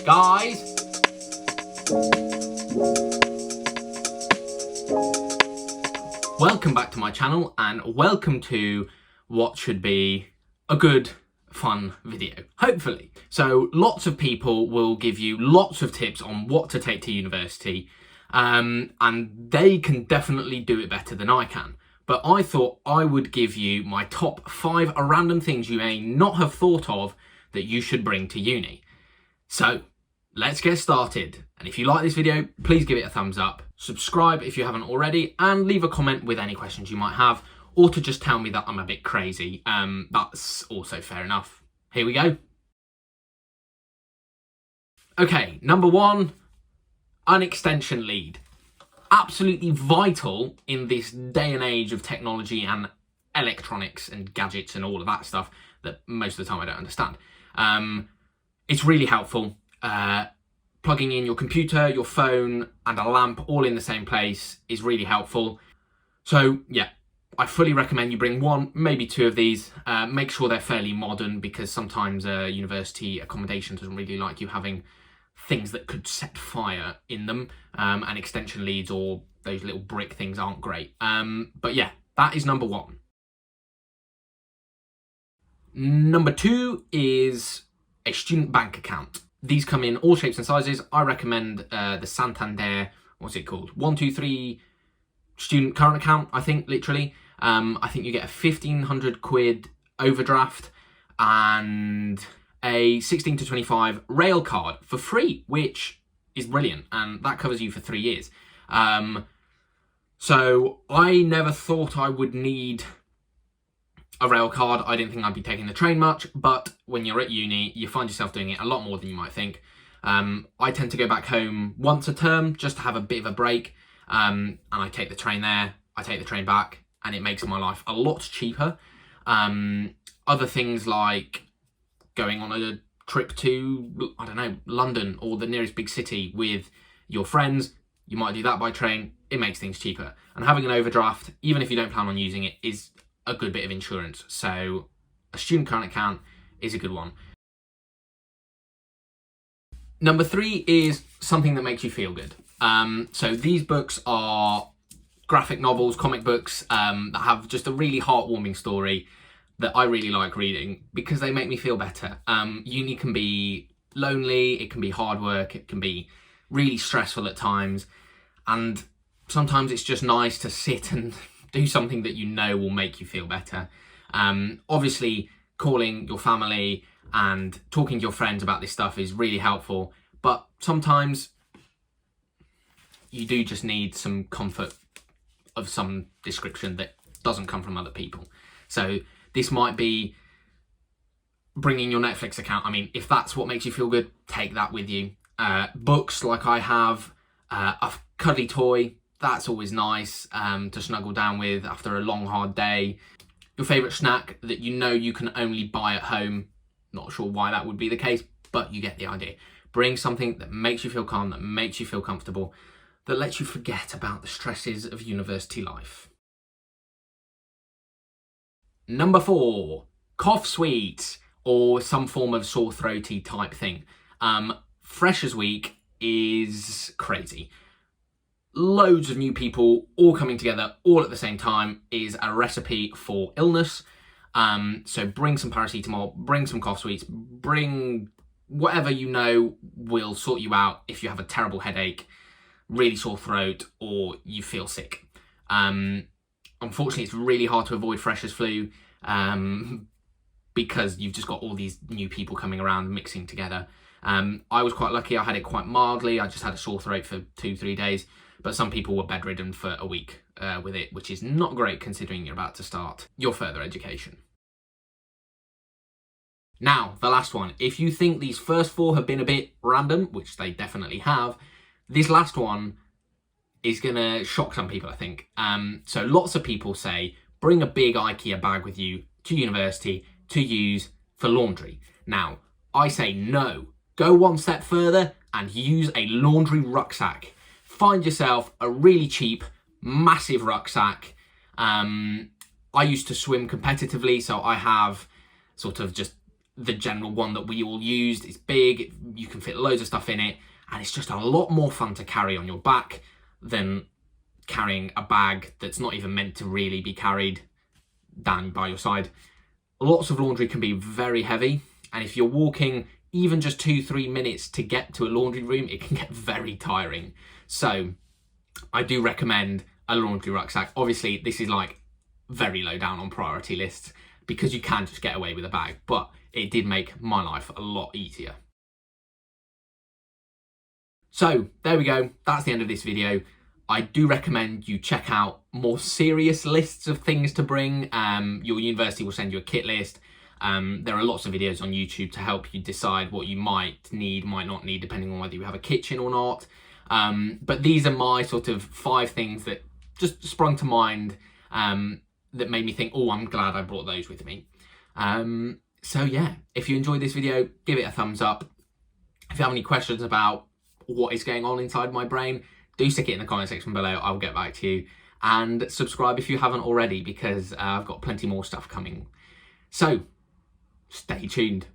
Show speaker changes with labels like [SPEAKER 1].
[SPEAKER 1] Guys, welcome back to my channel and welcome to what should be a good, fun video, hopefully. So lots of people will give you lots of tips on what to take to university, and they can definitely do it better than I can. But I thought I would give you my top 5 random things you may not have thought of that you should bring to uni. So let's get started. And if you like this video, please give it a thumbs up, subscribe if you haven't already, and leave a comment with any questions you might have, or to just tell me that I'm a bit crazy. That's also fair enough. Here we go. Okay, number 1, an extension lead. Absolutely vital in this day and age of technology and electronics and gadgets and all of that stuff that most of the time I don't understand. It's really helpful. Plugging in your computer, your phone, and a lamp all in the same place is really helpful. So yeah, I fully recommend you bring 1, maybe 2 of these. Make sure they're fairly modern, because sometimes university accommodation doesn't really like you having things that could set fire in them, and extension leads or those little brick things aren't great. But yeah, that is number 1. Number 2 is a student bank account. These come in all shapes and sizes. I recommend the Santander, what's it called? 123 student current account, I think, literally. I think you get a 1,500 quid overdraft and a 16 to 25 rail card for free, which is brilliant, and that covers you for 3 years. So I never thought I would need a rail card. I didn't think I'd be taking the train much, but when you're at uni, you find yourself doing it a lot more than you might think. I tend to go back home once a term just to have a bit of a break, and I take the train there, I take the train back, and it makes my life a lot cheaper. Other things like going on a trip to, I don't know, London or the nearest big city with your friends, you might do that by train. It makes things cheaper. And having an overdraft, even if you don't plan on using it, is a good bit of insurance. So a student current account is a good one. Number 3 is something that makes you feel good. So these books are graphic novels, comic books, that have just a really heartwarming story that I really like reading because they make me feel better. Uni can be lonely, it can be hard work, it can be really stressful at times, and sometimes it's just nice to sit and do something that you know will make you feel better. Obviously, calling your family and talking to your friends about this stuff is really helpful, but sometimes you do just need some comfort of some description that doesn't come from other people. So this might be bringing your Netflix account. I mean, if that's what makes you feel good, take that with you. Books, like I have, a cuddly toy, that's always nice to snuggle down with after a long, hard day. Your favourite snack that you know you can only buy at home. Not sure why that would be the case, but you get the idea. Bring something that makes you feel calm, that makes you feel comfortable, that lets you forget about the stresses of university life. Number 4, cough sweets or some form of sore throaty type thing. Freshers Week is crazy. Loads of new people all coming together all at the same time is a recipe for illness. So bring some paracetamol, bring some cough sweets, bring whatever you know will sort you out if you have a terrible headache, really sore throat, or you feel sick. Unfortunately, it's really hard to avoid freshers flu because you've just got all these new people coming around mixing together. I was quite lucky. I had it quite mildly. I just had a sore throat for 2-3 days, but some people were bedridden for a week with it, which is not great considering you're about to start your further education. Now, the last one. If you think these first 4 have been a bit random, which they definitely have, this last one is going to shock some people, I think. So lots of people say, bring a big IKEA bag with you to university to use for laundry. Now, I say no. Go one step further and use a laundry rucksack. Find yourself a really cheap, massive rucksack I used to swim competitively, so I have sort of just the general one that we all used. It's big, you can fit loads of stuff in it, and it's just a lot more fun to carry on your back than carrying a bag that's not even meant to really be carried down by your side. Lots of laundry can be very heavy, and if you're walking even just 2-3 minutes to get to a laundry room, it can get very tiring. So I do recommend a laundry rucksack. Obviously, this is like very low down on priority lists because you can just get away with a bag, but it did make my life a lot easier. So there we go, that's the end of this video. I do recommend you check out more serious lists of things to bring. Your university will send you a kit list. There are lots of videos on YouTube to help you decide what you might need, might not need, depending on whether you have a kitchen or not. But these are my sort of 5 things that just sprung to mind that made me think, oh, I'm glad I brought those with me. So yeah, if you enjoyed this video, give it a thumbs up. If you have any questions about what is going on inside my brain, do stick it in the comment section below. I'll get back to you. And subscribe if you haven't already, because I've got plenty more stuff coming. So stay tuned.